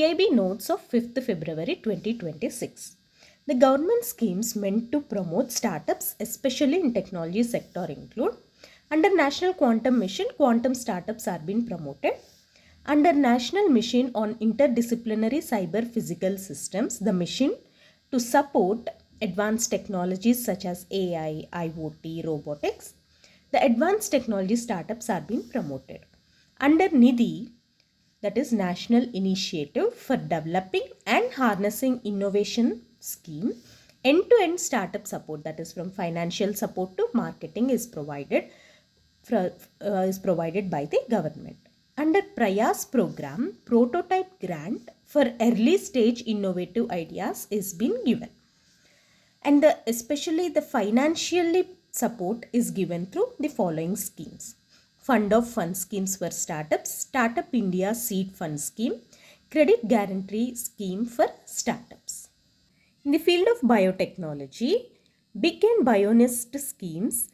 PIB notes of 5th February 2026. The government schemes meant to promote startups, especially in technology sector, include under National Quantum Mission, quantum startups are being promoted. Under National Mission on Interdisciplinary Cyber Physical Systems, the mission to support advanced technologies such as AI, IoT, robotics, the advanced technology startups are being promoted. Under NIDI, that is National Initiative for Developing and Harnessing Innovation Scheme, end-to-end startup support, that is from financial support to marketing, is provided by the government. Under Prayas program, prototype grant for early stage innovative ideas is being given. And especially the financially support is given through the following schemes. Fund of Fund schemes for startups, Startup India Seed Fund scheme, Credit Guarantee scheme for startups. In the field of biotechnology, big and bionist schemes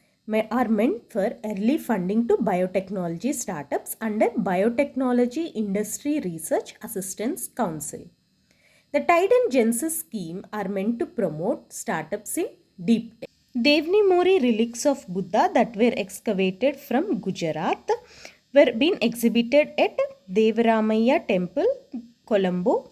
are meant for early funding to biotechnology startups under Biotechnology Industry Research Assistance Council. The Tide and Genesis scheme are meant to promote startups in deep tech. Devni Mori relics of Buddha that were excavated from Gujarat were being exhibited at Devaramaya Temple, Colombo,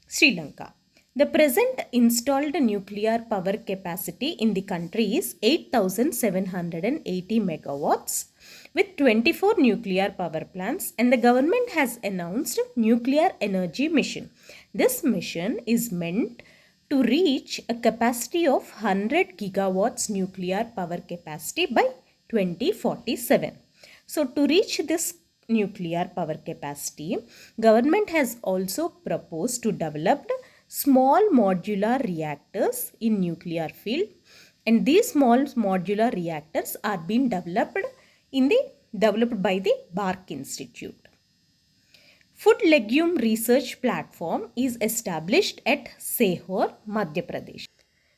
Sri Lanka. The present installed nuclear power capacity in the country is 8,780 megawatts with 24 nuclear power plants, and the government has announced nuclear energy mission. This mission is meant to reach a capacity of 100 gigawatts nuclear power capacity by 2047. So to reach this nuclear power capacity, government has also proposed to develop small modular reactors in nuclear field, and these small modular reactors are being developed by the Bark Institute. Food Legume Research Platform is established at Sehor, Madhya Pradesh.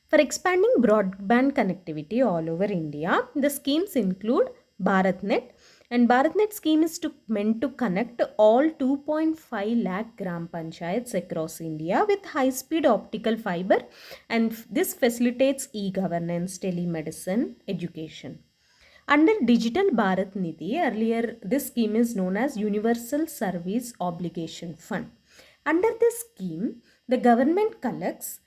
For expanding broadband connectivity all over India, the schemes include BharatNet, and BharatNet scheme is meant to connect all 2.5 lakh gram panchayats across India with high-speed optical fiber, and this facilitates e-governance, telemedicine, education. Under Digital Bharat Nidhi, earlier this scheme is known as Universal Service Obligation Fund. Under this scheme, the government collects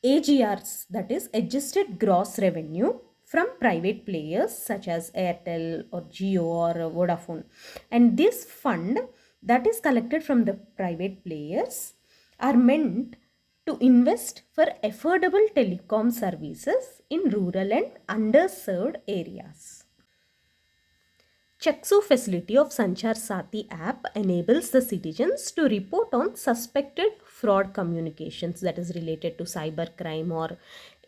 AGRs, that is Adjusted Gross Revenue, from private players such as Airtel or Jio or Vodafone. And this fund that is collected from the private players are meant to invest for affordable telecom services in rural and underserved areas. Chaksu facility of Sanchar Sati app enables the citizens to report on suspected fraud communications, that is related to cyber crime or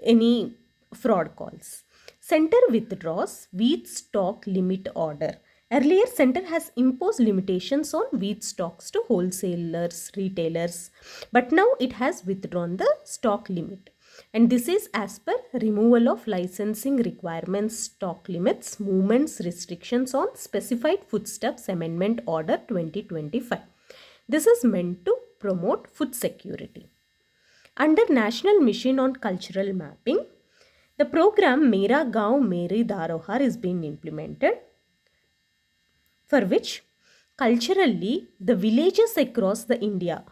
any fraud calls. Center withdraws wheat stock limit order. Earlier, Center has imposed limitations on wheat stocks to wholesalers, retailers, but now it has withdrawn the stock limit. And this is as per removal of licensing requirements, stock limits, movements, restrictions on specified foodstuffs Amendment Order 2025. This is meant to promote food security. Under National Mission on Cultural Mapping, the program Mera Gaon Meri Dharohar is being implemented, for which culturally the villages across the India,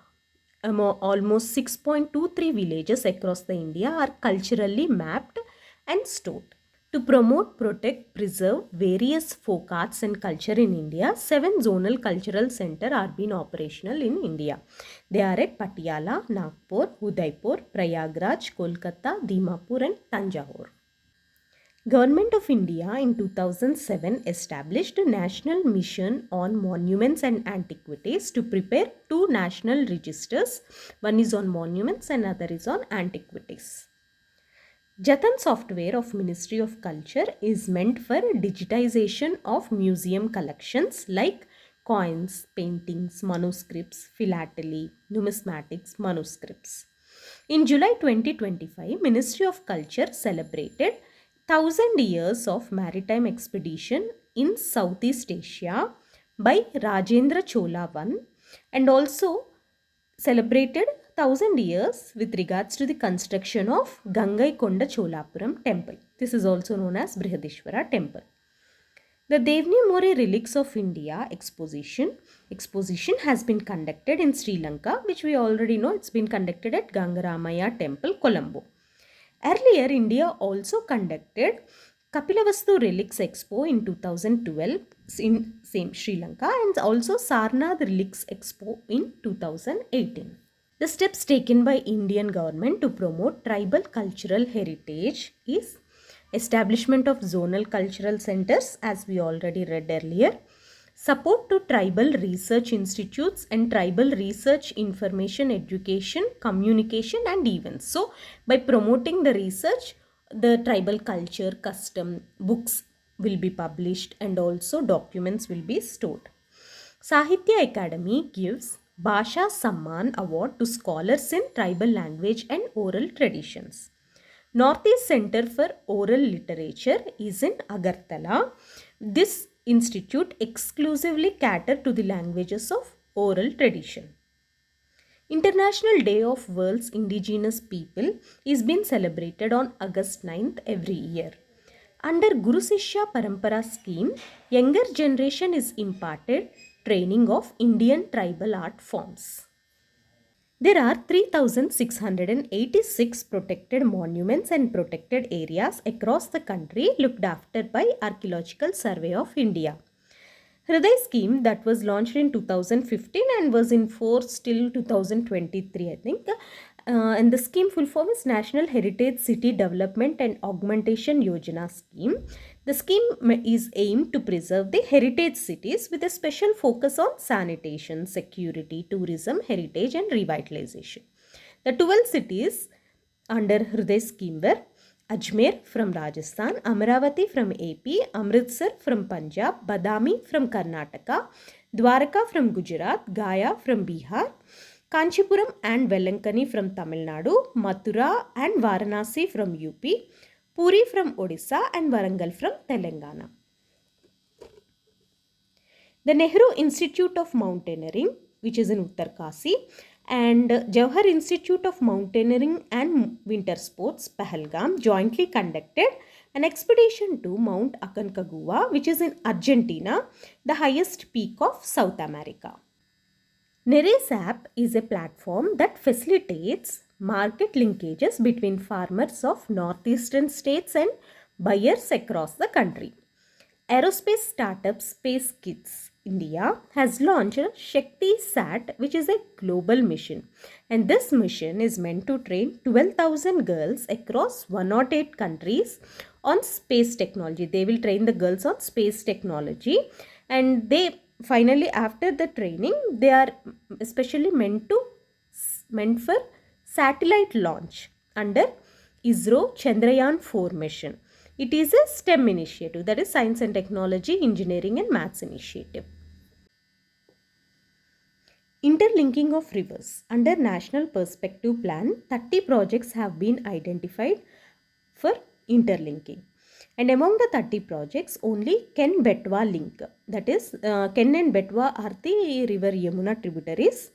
almost 6.23 villages across the India, are culturally mapped and stored. To promote, protect, preserve various folk arts and culture in India, 7 zonal cultural centers are being operational in India. They are at Patiala, Nagpur, Udaipur, Prayagraj, Kolkata, Dimapur and Tanjore. Government of India in 2007 established a National Mission on Monuments and Antiquities to prepare 2 national registers. One is on monuments and other is on antiquities. Jatan software of Ministry of Culture is meant for digitization of museum collections like coins, paintings, manuscripts, philately, numismatics, manuscripts. In July 2025, Ministry of Culture celebrated 1000 years of maritime expedition in Southeast Asia by Rajendra Chola I, and also celebrated 1000 years with regards to the construction of Gangaikonda Cholapuram temple. This is also known as Brihadishwara temple. The Devni More Relics of India exposition has been conducted in Sri Lanka, which we already know. It's been conducted at Gangaramaya Temple, Colombo. Earlier, India also conducted Kapilavastu Relics Expo in 2012 in same Sri Lanka, and also Sarnath Relics Expo in 2018. The steps taken by Indian government to promote tribal cultural heritage is establishment of zonal cultural centers, as we already read earlier, support to tribal research institutes and tribal research information education, communication and events. So by promoting the research, the tribal culture, custom, books will be published and also documents will be stored. Sahitya Academy gives Bhasha Samman Award to scholars in tribal language and oral traditions. Northeast Center for Oral Literature is in Agartala. This institute exclusively caters to the languages of oral tradition. International Day of World's Indigenous People is being celebrated on August 9th every year. Under Guru Sishya Parampara scheme, younger generation is imparted training of Indian tribal art forms. There are 3,686 protected monuments and protected areas across the country looked after by Archaeological Survey of India. Hriday scheme that was launched in 2015 and was in force till 2023, I think. And the scheme full form is National Heritage City Development and Augmentation Yojana scheme. The scheme is aimed to preserve the heritage cities with a special focus on sanitation, security, tourism, heritage and revitalization. The 12 cities under Hriday scheme were Ajmer from Rajasthan, Amaravati from AP, Amritsar from Punjab, Badami from Karnataka, Dwaraka from Gujarat, Gaya from Bihar, Kanchipuram and Velankani from Tamil Nadu, Mathura and Varanasi from UP, Puri from Odisha and Warangal from Telangana. The Nehru Institute of Mountaineering, which is in Uttarkasi, and Jawahar Institute of Mountaineering and Winter Sports, Pahalgam, jointly conducted an expedition to Mount Aconcagua, which is in Argentina, the highest peak of South America. Neres app is a platform that facilitates market linkages between farmers of northeastern states and buyers across the country. Aerospace startup Space Kids India has launched Shakti Sat, which is a global mission. And this mission is meant to train 12,000 girls across 108 countries on space technology. They will train the girls on space technology, and they finally, after the training, they are especially meant for satellite launch under ISRO Chandrayaan 4 mission. It is a STEM initiative, that is Science and Technology, Engineering and Maths initiative. Interlinking of rivers. Under National Perspective Plan, 30 projects have been identified for interlinking. And among the 30 projects, only Ken Betwa link, that is Ken and Betwa are the river Yamuna tributaries,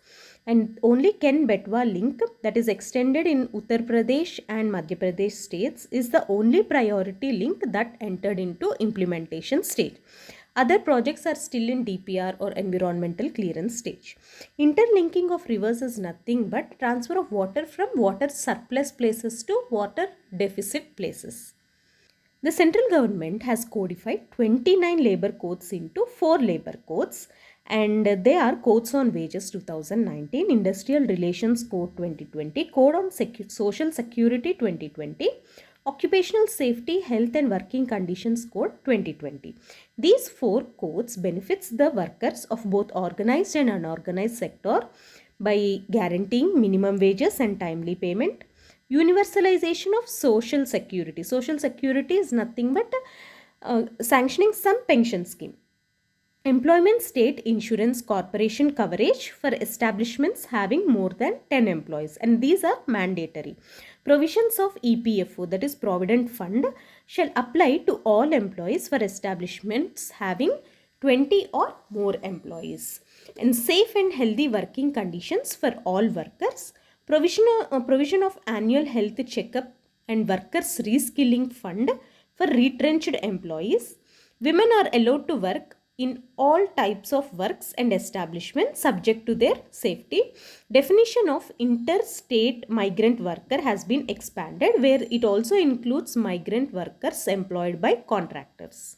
and only Ken Betwa link that is extended in Uttar Pradesh and Madhya Pradesh states is the only priority link that entered into implementation stage. Other projects are still in DPR or environmental clearance stage. Interlinking of rivers is nothing but transfer of water from water surplus places to water deficit places. The central government has codified 29 labor codes into 4 labor codes, and they are Codes on Wages 2019, Industrial Relations Code 2020, Code on Social Security 2020, Occupational Safety, Health and Working Conditions Code 2020. These 4 codes benefits the workers of both organized and unorganized sector by guaranteeing minimum wages and timely payment. Universalization of social security. Social security is nothing but sanctioning some pension scheme. Employment State Insurance Corporation coverage for establishments having more than 10 employees, and these are mandatory. Provisions of EPFO, that is Provident Fund, shall apply to all employees for establishments having 20 or more employees. And safe and healthy working conditions for all workers, provision of annual health checkup and workers reskilling fund for retrenched employees. Women are allowed to work in all types of works and establishments subject to their safety. Definition of interstate migrant worker has been expanded, where it also includes migrant workers employed by contractors.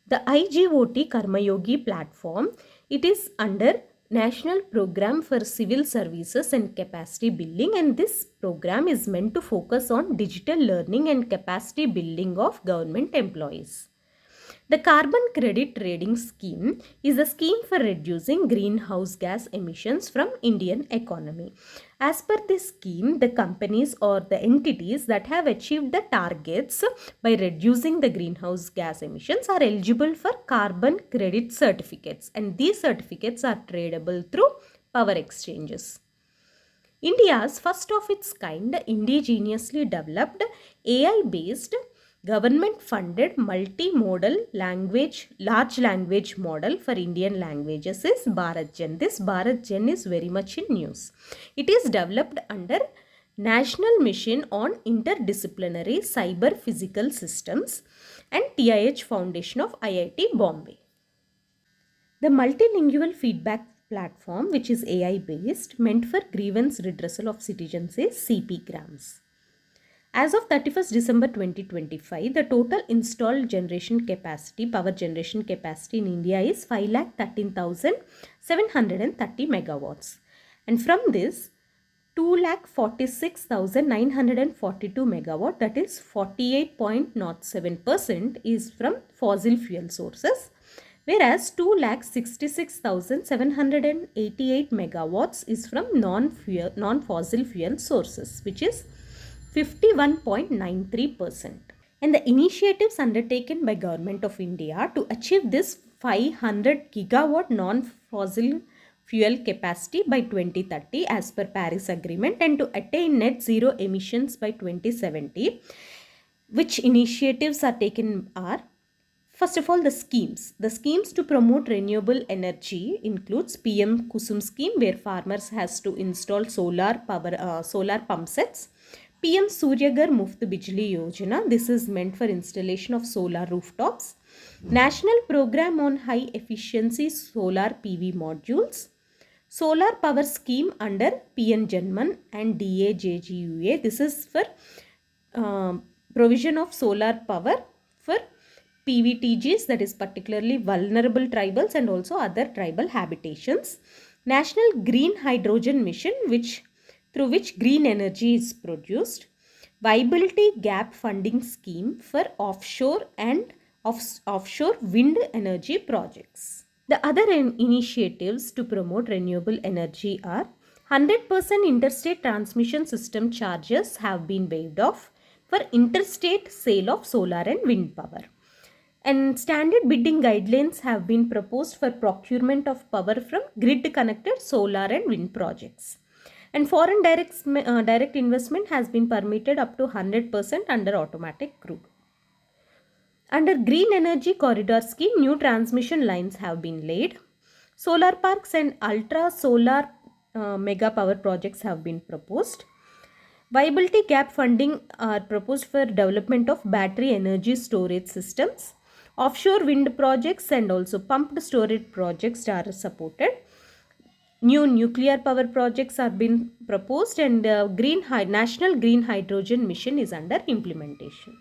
The IGOT Karmayogi platform, it is under National Program for Civil Services and Capacity Building, and this program is meant to focus on digital learning and capacity building of government employees. The carbon credit trading scheme is a scheme for reducing greenhouse gas emissions from Indian economy. As per this scheme, the companies or the entities that have achieved the targets by reducing the greenhouse gas emissions are eligible for carbon credit certificates, and these certificates are tradable through power exchanges. India's first of its kind indigenously developed AI-based government-funded multimodal large language model for Indian languages is BharatGen. This BharatGen is very much in news. It is developed under National Mission on Interdisciplinary Cyber Physical Systems and TIH Foundation of IIT Bombay. The multilingual feedback platform, which is AI based, meant for grievance redressal of citizens, is CPGRAMS. As of 31st December 2025, the total installed power generation capacity in India is 5,13,730 megawatts. And from this, 2,46,942 megawatt, that is 48.07%, is from fossil fuel sources, whereas 2,66,788 megawatts is from non-fossil fuel sources, which is 51.93%. And the initiatives undertaken by Government of India to achieve this 500 gigawatt non-fossil fuel capacity by 2030 as per Paris Agreement, and to attain net zero emissions by 2070, which initiatives are taken are: first of all, the schemes. The schemes to promote renewable energy includes PM Kusum scheme, where farmers has to install solar pump sets. PM Suryagar Muft Bijli Yojana. This is meant for installation of solar rooftops. National Program on High Efficiency Solar PV Modules. Solar Power Scheme under PN Janman and DAJGUA. This is for provision of solar power for PVTGs, that is particularly vulnerable tribals and also other tribal habitations. National Green Hydrogen Mission, through which green energy is produced. Viability Gap Funding Scheme for offshore and offshore wind energy projects. The other initiatives to promote renewable energy are: 100% interstate transmission system charges have been waived off for interstate sale of solar and wind power. And standard bidding guidelines have been proposed for procurement of power from grid-connected solar and wind projects. And foreign direct investment has been permitted up to 100% under automatic route. Under Green Energy Corridor Scheme, new transmission lines have been laid. Solar parks and ultra solar mega power projects have been proposed. Viability gap funding are proposed for development of battery energy storage systems. Offshore wind projects and also pumped storage projects are supported. New nuclear power projects are being proposed, and National Green Hydrogen Mission is under implementation.